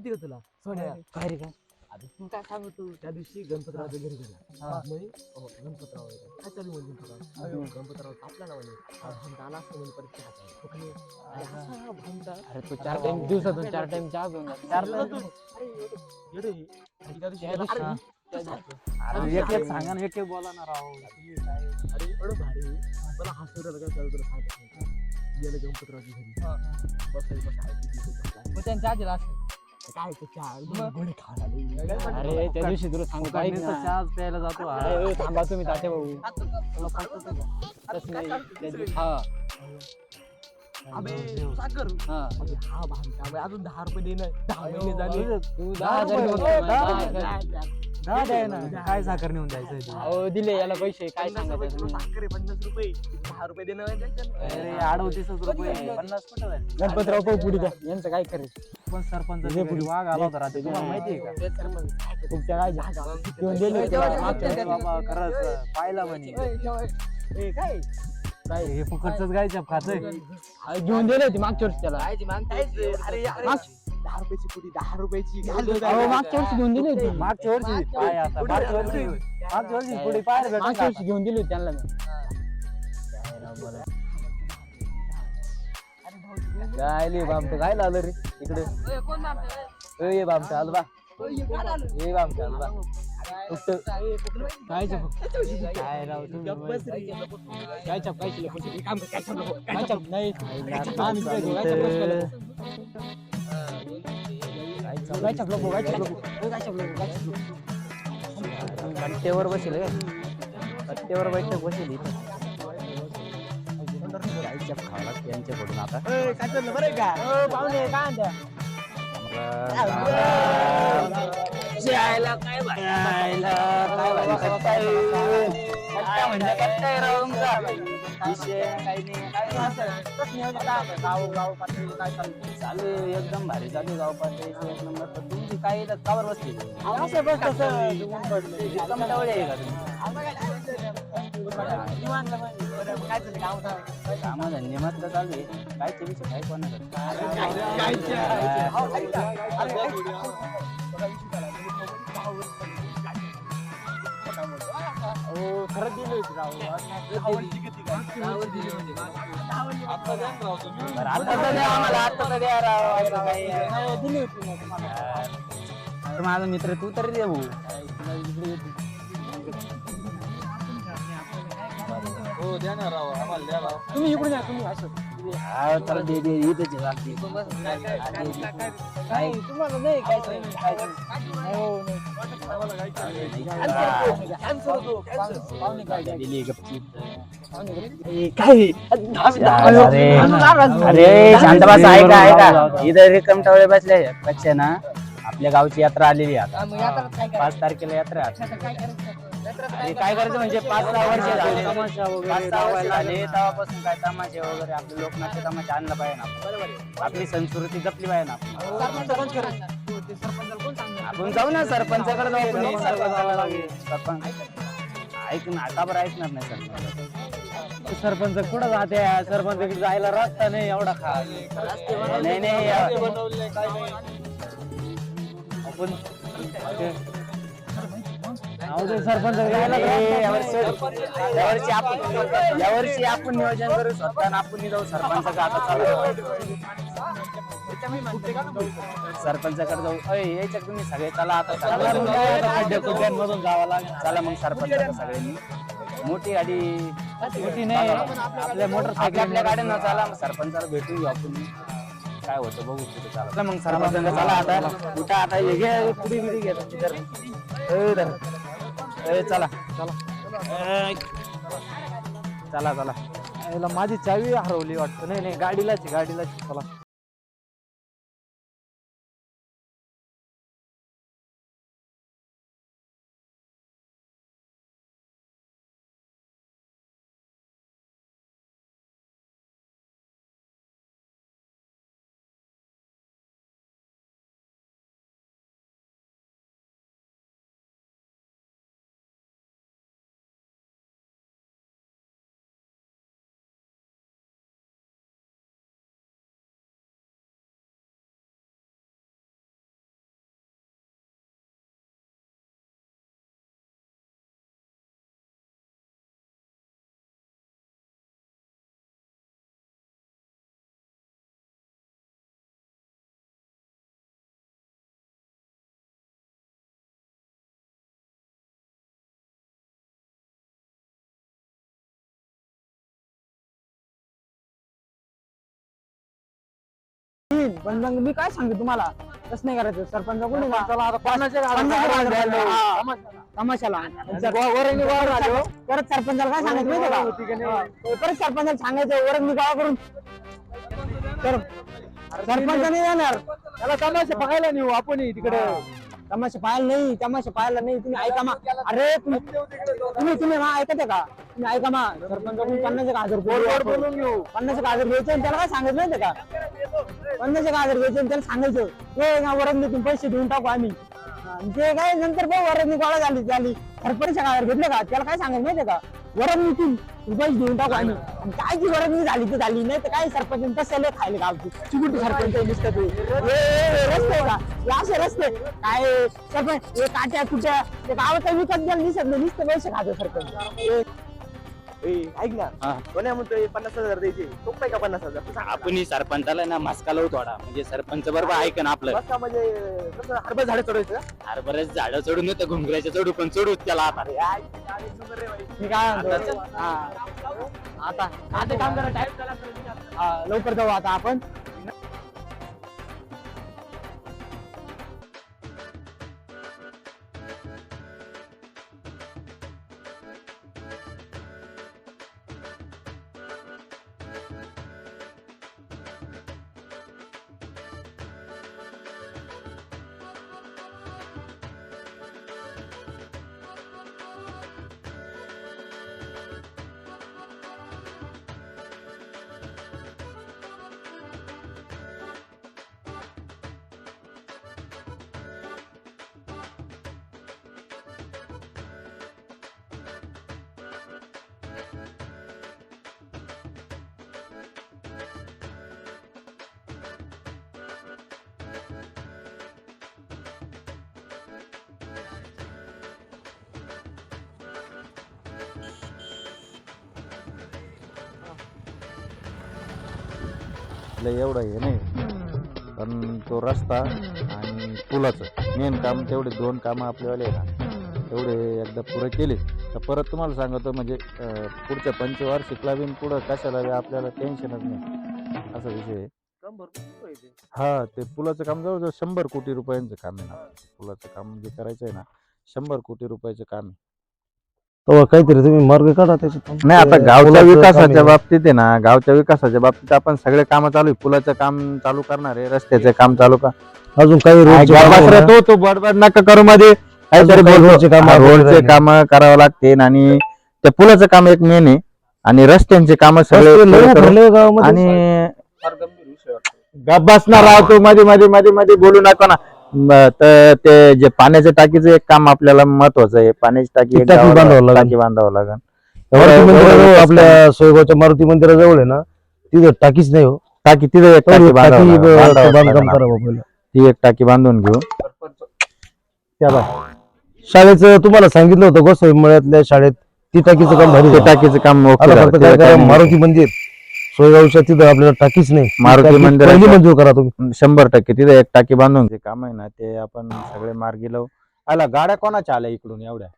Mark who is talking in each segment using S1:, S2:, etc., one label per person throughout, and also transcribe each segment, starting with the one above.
S1: माहिती का तुला सोन्या
S2: काय रे काय
S1: आता तू काय सांगतो त्या दिवशी गणपतरावच्या घरी गेला म्हणे गणपतराव काय चालू म्हणे गणपतराव आपला ना म्हणे भामटा आला असं म्हणे परत भामटा
S2: अरे तू 4 टाइम दिवसातून 4 टाइम चहा घेऊन जातो 4
S3: अरे एक एक सांगा ना एक एक बोला ना राव
S1: अरे एवढं भारी मला हसू राहिलं काय तुला सांगत गेलं गणपतरावच्या घरी बसायला
S2: मग त्यांच्या आधीला असं
S1: काय ते चहा गोडी खायला
S2: अरे त्या दिवशी तुला सांगू काय
S3: चहाच प्यायला जातो
S2: अरे थांबा तुम्ही ताते भाऊ तसं नाही त्या दिवशी
S1: अबे साखर
S2: हा
S1: हा भामटा अजून 10 रुपये देणं 10 महिने झाले
S2: तू 10,000
S3: द्या ना काय साखर नेऊन द्यायचं
S2: अहो दिले याला पैसे काय सांगत
S1: साखर 50 रुपये 10 रुपये देणं
S3: अरे 38 रुपये 50 कुठं झाले
S2: गणपतराव पाहू पुढे द्या यांचं काय करायचं
S3: पण सरपंच पुढे वाघ आला होता रात्री तुम्हाला माहिती आहे का
S2: तुमच्या काय घेऊन दिले
S3: बाबा खरंच पाहिला म्हणे
S1: काय
S3: काय हे फुकटच गायच्या खातंय
S2: घेऊन दिले होती मागच्या वर्षी त्याला
S1: अरे 10 रुपयाची पुडी 10 रुपयाची
S2: अहो मागच्या वर्षी घेऊन दिली होती
S3: मागच्या वर्षी काय आता मागच्या वर्षी पुढे पाहायला
S2: मागच्या
S3: भेटत
S2: वर्षी घेऊन दिली होती त्यांना मी
S3: काय बामट काय आलं रे इकडे ए बामट आलं बा ए बामट आलं बा
S2: काय
S3: काय राव
S2: काय नाही
S3: कट्ट्यावर बसेल कट्ट्यावर बैठक बसेल खाला त्यांच्याकडून आता
S2: पाहुणे काय
S3: चालू एकदम भारी चालू गाव पातळीचं एक नंबर पण तुमची काही कावर बसली कामधंदे मात्र चालू आहे कायचे विषय काय
S2: खरंच दिली होती
S3: माझा मित्र तू तरी दे भाऊ
S2: तुम्ही इकडून या तुम्ही असं तुम्हाला नाही
S3: अरे शांत बस ऐका इथं रिकम टवळे बसले पेक्षा ना आपल्या गावची यात्रा आलेली आता 5 तारखेला यात्रा काय करायचं म्हणजे 5-6 वर्ष झाले 5-6 वर्ष झाले तेव्हापासून काय तमाशे वगैरे आपले लोकनाट्य तमाशे आणलं पाहिजे ना आपली संस्कृती जपली पाहिजे ना आपण जाऊ ना सरपंचाकडे जाऊ सरपंच ऐक ना आता बरं ऐकणार नाही सरपंच कुठं जाते सरपंच जायला रस्ता नाही एवढा खा नाही आपण सरपंच यावर्षी आपण नियोजन करू स्वतः आपण जाऊ सरपंचाकडे आता चालू सरपंचाकडे जाऊ यायच्यात तुम्ही सगळे चला आता खड्ड्यांमधून जावं लागेल चला मग सरपंच सगळ्यांनी मोठी गाडी मोठी नाही आपल्या मोटरसायकल आपल्या गाड्यांना चला मग सरपंचाला भेटून घेऊ आपण काय होतं बघू तिथे चला मग सरपंचाला चला आता कुठं आता हे पुढे बिडी घेतात चला चला चला माझी चावी हरवली वाटतं नाही गाडीलाच चला
S2: पण मग मी काय सांगू तुम्हाला तसं नाही करायचं सरपंच कोणी ना
S1: चला आता 50
S2: तमाशाला परत सरपंचाला काय सांगायचं माहिती का परत सरपंचाला सांगायचं वरंगणी गावा करून तर सरपंच नाही येणार
S1: त्याला तमाशा बघायला नेऊ आपण तिकडे
S2: तमाशा पाहायला नाही तुम्ही ऐका मा अरे तुम्ही मा ऐकते का तुम्ही ऐका मा सरपंच 50,000 रुपये
S1: बोलून घेऊ
S2: 50,000 घ्यायचे आणि त्याला काय सांगायचं माहिती का 50,000 घ्यायचे आणि त्याला सांगायचं ते ना वरंगणीतून पैसे देऊन टाकू आम्ही ते काय नंतर बघ वरंगणी गोळा झाली सरपंच घेतले का त्याला काय सांगायचं माहिती का वरंगणीतून पैसे देऊन टाकू आम्ही आणि काय जी वरंगणी झाली तर झाली नाही तर काय सरपंच तसं खायला गावची चिकुट सरपंच दिसत ते रस्ते का असे रस्ते काय सरपंच काट्या कुट्या ते गावाचा विकत द्यायला दिसत नाही नुसते पैसे खातो सरपंच
S1: ऐक ना कोण्या म्हणतोय 50,000 द्यायचे तो काय का 50,000
S3: आपण सरपंचाला ना मास्का लावू थोडा म्हणजे सरपंच बरोबर ऐकन आपलं
S1: बस का म्हणजे कसं हरभरा झाडे चढवायचं
S3: हरभऱ्याच झाडं चढून येतं घुंगराच्या चढू पण चढू त्याला आता
S2: मी काय म्हणतो आता
S1: काम करा टाइम झाला
S2: लवकर जाऊ आता आपण
S4: एवढं हे नाही पण तो रस्ता आणि पुलाचं मेन काम तेवढे 2 कामं आपल्यावाले आहे ना तेवढे एकदा पुरे केले तर परत तुम्हाला सांगतो म्हणजे पुढच्या पंचवार्षिकला बी पुढं कशाला बी आपल्याला टेन्शनच नाही असा विषय आहे. हा ते पुलाचं काम जवळजवळ 100 कोटी रुपयांचं काम आहे ना पुलाचं काम जे करायचं आहे ना 100 कोटी रुपयाचं काम आहे.
S5: तेव्हा काहीतरी तुम्ही मार्ग काढा त्याच्यात
S4: नाही आता गावच्या
S5: पुलाचं
S4: विकासाच्या
S5: काम आहे.
S4: बाबतीत आहे ना गावच्या विकासाच्या बाबतीत आपण सगळे काम चालू आहे पुलाचं काम चालू करणार आहे रस्त्याचं काम चालू का
S5: अजून काही रोडचे कामं आहे ना?
S4: तो बडबड नका करू मध्ये काहीतरी
S5: अजून काही रोडचे कामं आपल्याला
S4: रोडचे
S5: राहिले.
S4: काम करावं लागते आणि त्या पुलाचं काम एक मेन आहे आणि रस्त्यांचे काम सगळे
S5: रस्ते लय
S4: पुढे करू.
S5: उतरले गावामध्ये.
S4: आणि गप्प बसणार राहतो मध्ये मध्ये मध्ये मध्ये बोलू नका ना तर ते जे पाण्याच्या टाकीचं एक काम आपल्याला महत्वाचं आहे पाण्याची टाकी एक
S5: टाकी
S4: गावाला
S5: बांधावं लागेल.
S4: टाकी बांधावं लागेल
S5: मारुती मंदिराजवळ आपल्या सोयगावच्या मारुती मंदिराजवळ आहे ना तिथं टाकीच नाही हो
S4: टाकी तिथे एक टाकी
S5: टाकी
S4: बांधावं
S5: बांधकाम
S4: लागेल.
S5: करावं पहिलं.
S4: ती एक टाकी बांधून घेऊ
S5: त्या बाय शाळेचं तुम्हाला सांगितलं होतं गोसावी मळ्यातल्या शाळेत ती टाकीचं काम भारी
S4: ते
S5: झालं.
S4: टाकीचं काम ओके
S5: आता
S4: झालं.
S5: फक्त
S4: ते
S5: काय करा,
S4: काम
S5: मारुती मंदिर सोयगावच्या तिथं आपल्याला टाकीच नाही
S4: मारुती
S5: टाकी
S4: मंदिराच्या-
S5: पहिली मंजूर करा तुम्ही
S4: 100% तिथे एक टाकी बांधून जे काम आहे ना ते आपण सगळे मार्गी लावू आला गाड्या कोणाच्या आल्या इकडून एवढ्या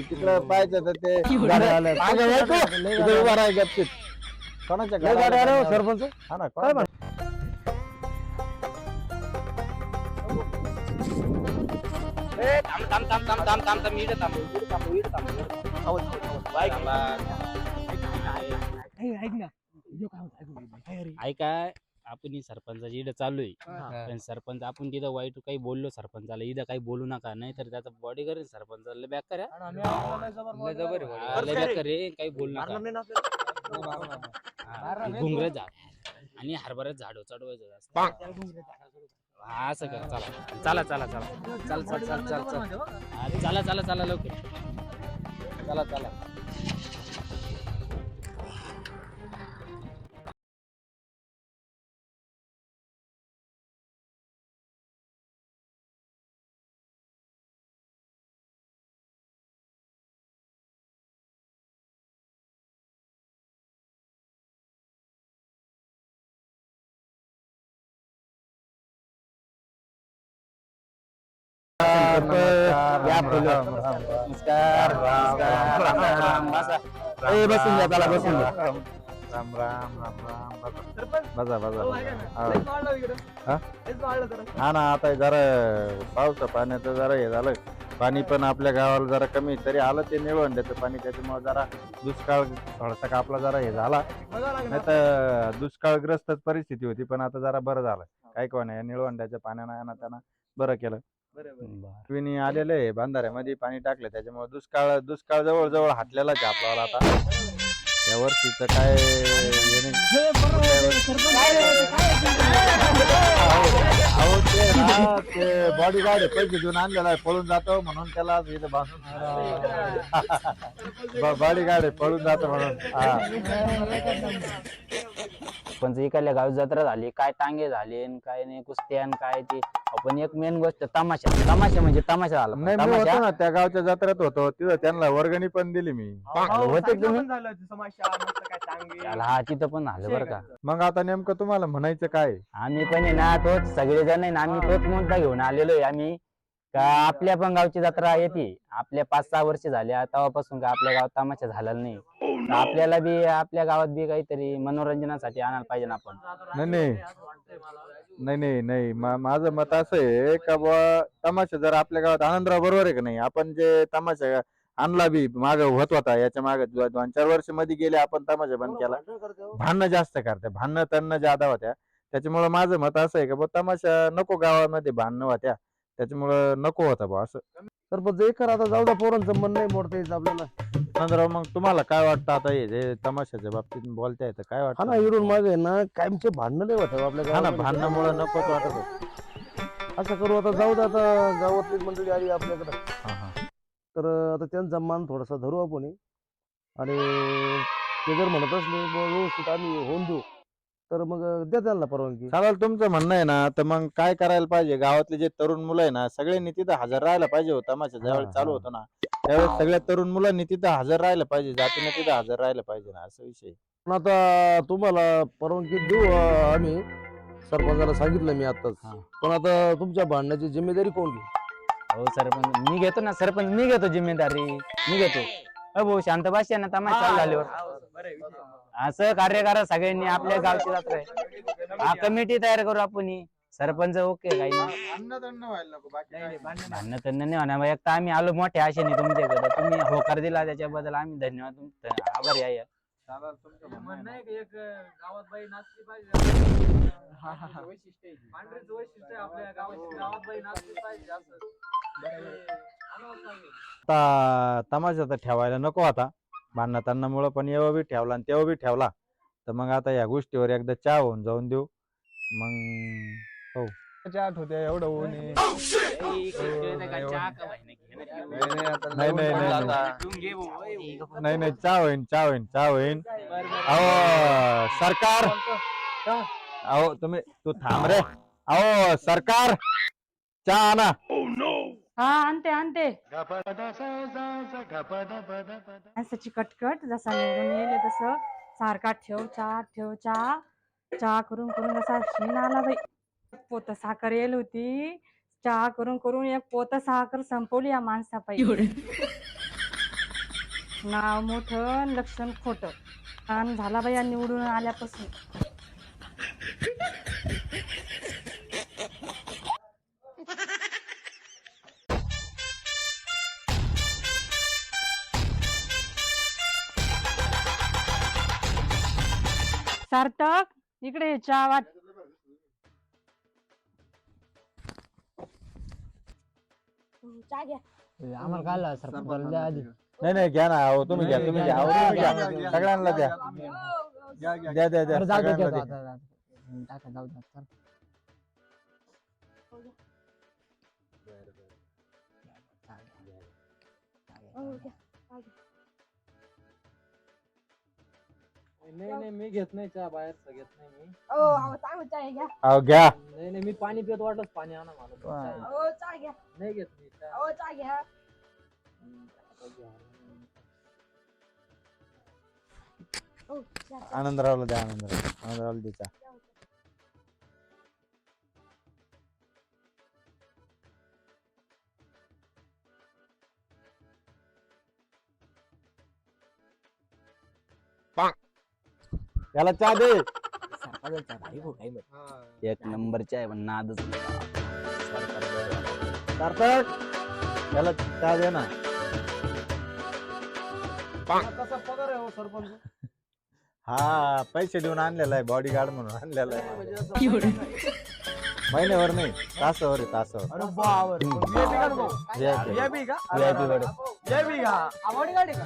S4: तिकडं पाहायचं तर ते गाड्या आल्या. इथं उभा राहा गपचीत. कोणाच्या गाड्या आल्या?
S5: सरपंच
S4: हा ना, कोणाच्या?
S3: ऐका आपण ही सरपंचाची इथं चालू आहे पण सरपंच आपण तिथं वाईट काही बोललो सरपंचाला इथं काही बोलू नका नाही तर त्याचा बॉडी करेल सरपंचाला लय बेकार आहे. लय बेकार आहे काही बोलू नका घुंगरे झाड आणि हरभऱ्यात झाड चढवायचं जास्त. हा असं कर चला चला चला चला चल चल चल चल चल अरे चला चला चला लवकर चला चला
S4: नमस्कार. बसून घ्या, चला बसून घ्या. राम राम राम राम बसा
S1: सरपंच
S4: बसा बसा
S1: हो, ऐका ना.
S4: हा.
S1: लयच वाढलं इकडं.
S4: हा?
S1: लयच वाढलं जरा.
S4: हा ना आता जरा पावसा पाण्याचं जरा हे झालं पाणी पण आपल्या गावाला जरा कमी तरी आलं ते निळवंड्याचं पाणी त्याच्यामुळे जरा दुष्काळ थोडासा कापला जरा हे झाला
S1: बघावं लागेल
S4: नाही तर दुष्काळग्रस्तच परिस्थिती होती पण आता जरा बरं झालं काही कोण या निळवंड्याच्या पाण्यानं त्यांना बरं केलं विनी आलेलं आहे बांधाऱ्यामध्ये पाणी टाकलं त्याच्यामुळे दुष्काळ दुष्काळ जवळ जवळ हातलेलाच आहे आपल्याला आता या वर्षीचं काय हे नाही अहो ते बॉडी गार्ड पैसे देऊन आणलेला आहे पळून जातो म्हणून त्याला आज इथं बांधून बॉडी गार्ड आहे पळून जातो म्हणून
S3: पण इकडल्या गावी जत्रा झाली काय टांगे झाले न काय नाही कुस्त्या न काय ते आपण एक मेन गोष्ट तमाशा तमाशा म्हणजे तमाशा झाला
S4: नाही मी होतो ना त्या गावच्या जत्रेत होतो तिथं त्यांना वर्गणी पण दिली मी
S3: होते तुम्ही
S1: पण झालं समाशा मस्त काय चांगली
S3: हा तिथं पण झालं बरं का
S4: मग आता नेमकं तुम्हाला म्हणायचं काय
S3: आम्ही पण आहे ना तोच सगळेजण आहे ना आम्ही तोच मुद्दा घेऊन आलेलो आहे आम्ही का आपल्या पण गावची जत्रा येते आपल्या 5-6 वर्ष झाल्या तेव्हापासून का आपल्या गावात तमाशा झालेला नाही तर आपल्याला बी आपल्या गावात बी काहीतरी मनोरंजनासाठी आणायला पाहिजे ना आपण
S4: नाही नाही नाही नाही माझं मत असं आहे का बुवा तमाशा जर आपल्या गावात आनंदराव बरोबर आहे का नाही आपण जे तमाशा आणला बी माग होत होता याच्या मागे 2-4 वर्ष मध्ये गेले आपण तमाशा बंद केला भांडणं जास्त करते भांडणं त्यांना ज्यादा होत्या त्याच्यामुळे माझं मत असं आहे का बुवा तमाशा नको गावामध्ये भांडणं होत्या त्याच्यामुळं नको होता बुवा असं
S5: सरपंच एक करा आता जाऊ द्या पोरांचं मन नाही मोडता यायचं आपल्याला
S4: आनंदराव मग तुम्हाला काय वाटतं आता हे जे तमाशाच्या बाबतीत बोलता येतं काय
S5: हा
S4: वाटतं
S5: ना इकडून मागे आहे ना कायमचे भांडणं नाही होत आपल्या
S4: हा ना
S5: गावामध्ये.
S4: भांडणामुळे नकोच वाटत होतं.
S5: असं करू आता जाऊ द्या आता गावातली मंडळी आली आपल्याकडे
S4: हा हा
S5: तर आता त्यांचा मान थोडासा धरू आपण आणि ते जर म्हणत असले बुवा व्यवस्थित आम्ही होऊन देऊ तर मग द्या त्यांना परवानगी
S4: चालेल तुमचं म्हणणं आहे ना तर मग काय करायला पाहिजे गावातले जे तरुण मुलं आहे ना सगळ्यांनी तिथं हजर राहायला पाहिजे होता तमाशा ज्यावेळेस चालू होतो ना त्यावेळेस सगळ्या तरुण मुलांनी तिथं हजर राहायला पाहिजे जातीने तिथं हजर राहायला पाहिजे ना असं विषय
S5: पण आता तुम्हाला परवानगी देऊ आम्ही सरपंचाला सांगितलं मी आताच
S3: हा.
S5: पण आता तुमच्या भांडण्याची जिम्मेदारी कोण घेईल
S3: हो सरपंच मी घेतो ना सरपंच मी घेतो जिम्मेदारी मी घेतो अ भाऊ शांत बस ना तमाशा चालू झाल्यावर असं कार्य करा सगळ्यांनी आपल्या गावची जत्रा आहे हा कमिटी तयार करू आपण सरपंच ओके काही नाही भांडणं तंडण नाही होणार एक तर आम्ही आलो मोठ्या आशेने तुमच्याकडे तुम्ही होकार दिला त्याच्याबद्दल आम्ही धन्यवाद आभारी आहे
S1: म्हणणं आहे की एक गावात बाई नाचली पाहिजे पांढरीचं वैशिष्ट्य आहे आपल्या गावात बाई नाचली पाहिजे असं
S4: आता तमाशा तर ठेवायला नको आता भांडणं तांडणामुळं पण एव्हा बी ठेवला आणि तेव्हा बी ठेवला तर मग आता या गोष्टीवर एकदा चहा होऊन जाऊन देऊ मग हो
S5: आठवते एवढं ऊन आहे.
S4: नाही नाही नाही नाही चहा होईन चहा होईन चहा होईन अहो सरकार अहो तुम्ही तू थांब रे अहो सरकार चहा आणा
S6: हा आणते माणसाची कटकट जसा निघून येईल तसं सारखा ठेव चहा चहा करून करून जसा शीण आला बाई पोत साखर येल होती चहा करून करून एक पोत साखर संपवली या माणसापायी नाव मोठं लक्षण खोट कान झाला बाई या निवडून आल्यापासून सार्थक इकडे ये, चहा वाट
S2: चहा घ्या
S3: आम्हाला काय आला सरपंच द्या आधी
S4: नाही नाही घ्या ना अहो तुम्ही घ्या तुम्ही घ्या अहो तुम्ही घ्या सगळ्यांना द्या द्या द्या द्या सगळ्यांना द्या
S1: नाही मी घेत नाही चहा बाहेरचा घेत नाही मी
S2: चांगलं चहा घ्या
S4: अहो घ्या
S1: नाही मी पाणी पित वाटत पाणी आणा मला
S2: चहा घ्या
S1: नाही घेत मी चहा.
S2: चहा घ्या
S4: आनंदरावला द्या आनंदरावला दे चहा याला चहा दे.
S1: सरपंचाचा भाई भाऊ काय म्हणतो.
S3: एक नंबरची आहे पण नादच नाही.
S4: सार्थक याला चहा दे ना.
S5: कसा पगार आहे हो सरपंच?
S4: हा पैसे देऊन आणलेला आहे, बॉडीगार्ड म्हणून आणलेला आहे.
S5: म्हणजे असं
S4: महिन्यावर नाही, तासावर आहे, तासावर.
S5: अरे बावर VIP का रे भाऊ?
S4: VIP.
S5: VIP का?
S3: VIP कडे.
S5: VIP का? आवडी गाडी का?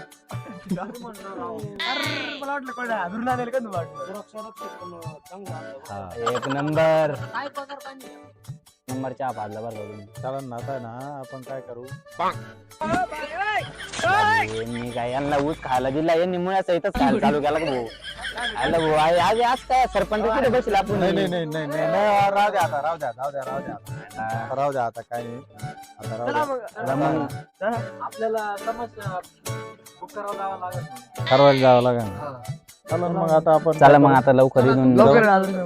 S5: गाडी म्हणणार राव. अरे मला वाटलं कोण अजून आलेलं का तुम्हाला वाटलं? सुरक्षा रक्षक पण चांगला
S4: हा.
S3: एक नंबर
S1: काय पगार पाणी
S3: नंबर चहा पाजला बरं का तुम्ही.
S4: चला ना आता ना आपण काय करू,
S3: यांनी काय यांना ऊस खायला दिला, यांनी मुळ्या सहितच खायला चालू केला का भाऊ. आलं भाऊ आज आज काय सरपंच कुठे बसला आपण.
S4: नाही नाही नाही नाही नाही नाही, राहू द्या आता, राहू द्या राहू द्या राहू द्या आता, राहू द्या आता, काय नाही आता, राहू द्या.
S3: चला मग.
S5: आपल्याला समस्या बुक करावं जावं लागेल.
S4: ठरवायला जावं लागेल. चला मग आता आपण
S3: चला मग आता लवकर इथून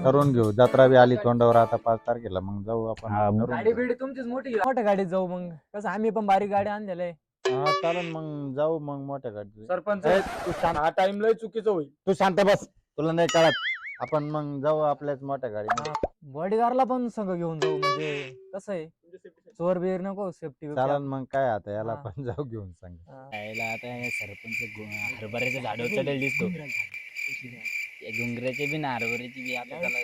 S4: करून घेऊ. जत्रा बी आली तोंडावर आता 5 तारखेला, मग जाऊ आपण
S3: हा,
S4: करून
S5: गाडी
S4: घेऊ.
S5: बिडी तुमचीच मोठी आहे.
S2: मोठ्या गाडीत जाऊ मग, कसं आम्ही पण बारीक गाडी आणलेलं आहे.
S4: हा चालेल मग जाऊ मग मोठ्या गाडीत.
S5: सरपंच
S4: ए, तू शांत
S5: हा टाइम लय चुकीचं होईल.
S4: तू शांत बस, तुला नाही कळत. आपण मग जाऊ आपल्याच मोठ्या गाडीत.
S2: बॉडीगार्डला पण संघ घेऊन जाऊ, म्हणजे कसं आहे चोर बिर नको, सेफ्टी.
S4: चालेल मग काय आता याला
S2: हा.
S4: पण जाऊ घेऊन सांग.
S3: यायला आता हे सरपंच हरभऱ्याच्या झाडावर चढेल दिसतो. या डोंगराचे बी ना हरभऱ्याची बी आता त्याला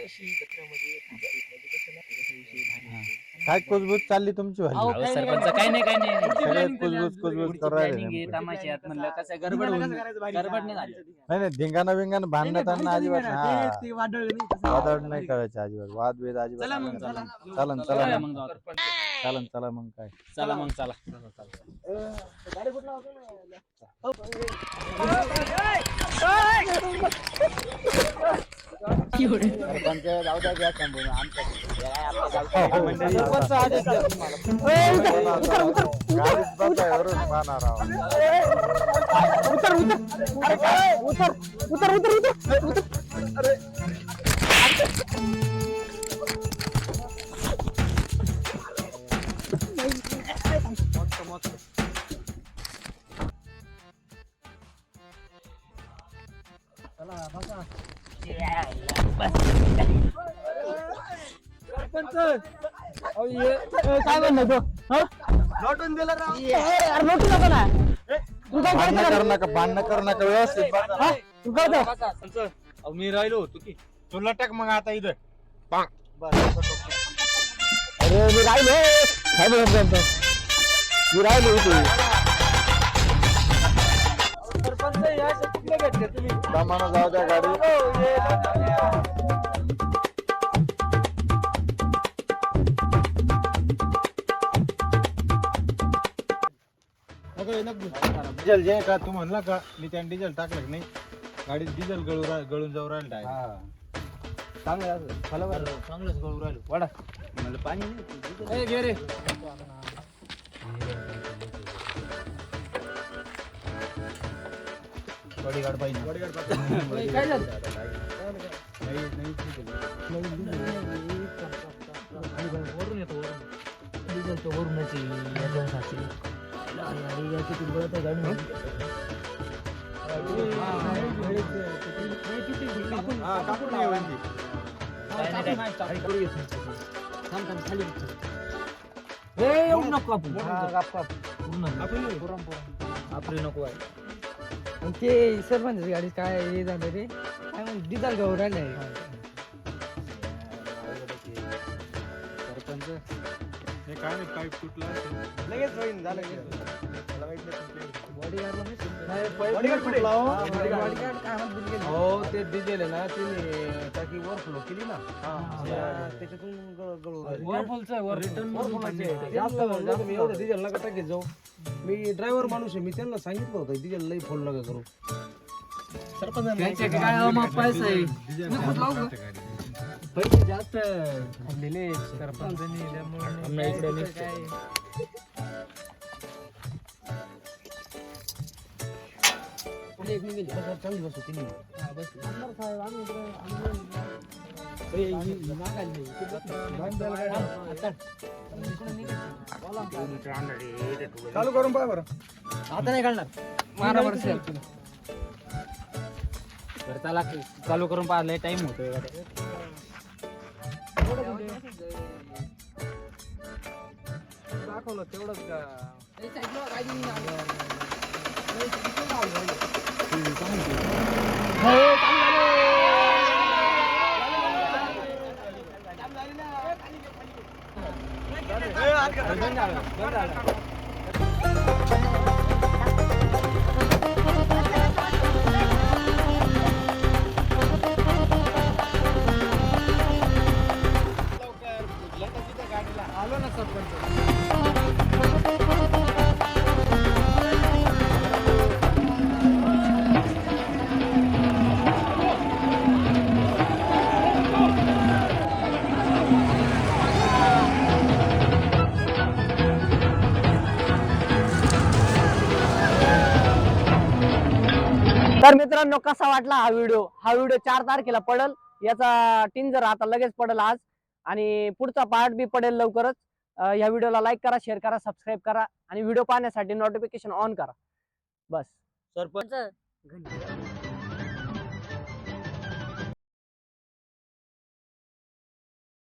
S4: काय कुजबूज चालली तुमची वाली?
S3: अहो, सरपंच काय नाही काय नाही
S4: सगळे कुजबूज कुजबूज
S3: पुढची
S4: करू राहिले
S3: planning आहे,
S4: नेमके.
S3: तमाशात म्हणलं कसं गडबड होऊन गडबड नाही झाली.
S4: नाही नाही, धिंगाणा बिंगाणा भांडताना अजिबात हा वादळ नाही करायचे अजिबात, वाद वेद अजिबात
S3: चला मग,
S4: नाही
S3: चला.
S4: करायचे. चालन
S3: चला
S4: चला
S3: मग जाऊ आता.
S4: चालन चला मग काय.
S3: चला मग चला. सरपंच जाऊ द्या घ्या थांबून. आमचं हे काय आपलं गावचं मंडळी.
S4: गाडीत बसाय वरून पाहणार आहोत.
S2: काय म्हणलं तो?
S5: लॉटून दिलं राव.
S2: अरे नोटी नको ना. तू काय
S4: भांडणं
S2: करतो?
S4: करू नका, भांडणं करू नका, व्यवस्थित बसा.
S2: हा? तू काय करतो?
S5: मी राहिलो होतो की
S4: तुला टाक मग आता इथं.
S2: अरे मी राहिलो. काय म्हणतो? मी राहिलो इथे.
S5: सरपंच या कुठले घेतले तुम्ही?
S4: सामान जाऊ द्या गाडी. डिझेल जे का तू म्हणला का मी त्याने डिझेल टाकलं की नाही, गाडीत डिझेल गळून जाऊ राहिलं डायरेक्ट.
S5: चांगलंच गळू राहिलो. वाडा
S3: म्हणलं पाणी नाही.
S5: ए, घे रे.
S4: बॉडीगार्ड पाहिजे.
S5: ए, काय झालं? वरून येतो वरून. डिझेल तर वरूनच येईल, याच्यासाठी. आणि या किती गळत आहे गाडी मध्ये.
S4: हा, कापून नाही वरती.
S5: येऊ नको आपण.
S2: आपली नको आहे. ते सरपंच गाडी काय हे झालं रे, काय म्हणते डिझेल गहू राहिले.
S3: सरपंच
S4: हे काय नाही, पाईप तुटला असेल.
S5: लगेच होईन, झालं की.
S4: मला माहित नाही तुमच्या.
S2: बॉडीगार्डला
S5: बॉडीगार्ड कुठे?
S2: बॉडीगार्ड काय म्हणत बिल गेले.
S5: हो ते डिझेल आहे ना, तिने टाकी ओव्हरफ्लो केली ना, त्याच्यातून गळू जास्त मी एवढं डिझेल नका टाकीत जाऊ. मी ड्रायव्हर माणूस आहे, मी त्यांना सांगितलं होतं डिझेल लई फुल नका करू.
S2: पैसे जास्त दिले सरपंचांनी, त्यामुळे
S5: चांगली बस होती नाही. चालू करून पाय बरं.
S2: आता नाही काढणार. मारा बरं
S3: बरं चला चालू करून पाहिलं टाइम होतोय
S1: दाखवलं तेवढंच का आलो ना सरपंच
S2: तर मित्रांनो कसा वाटला हा व्हिडिओ 4 तारखेला पडेल याचा टीजर आता लगेच पडेल आज आणि पुढचा पार्ट बी पडेल लवकरच या व्हिडिओला लाईक करा शेअर करा सबस्क्राईब करा आणि व्हिडिओ पाहण्यासाठी नोटिफिकेशन ऑन करा बस
S1: सरपंच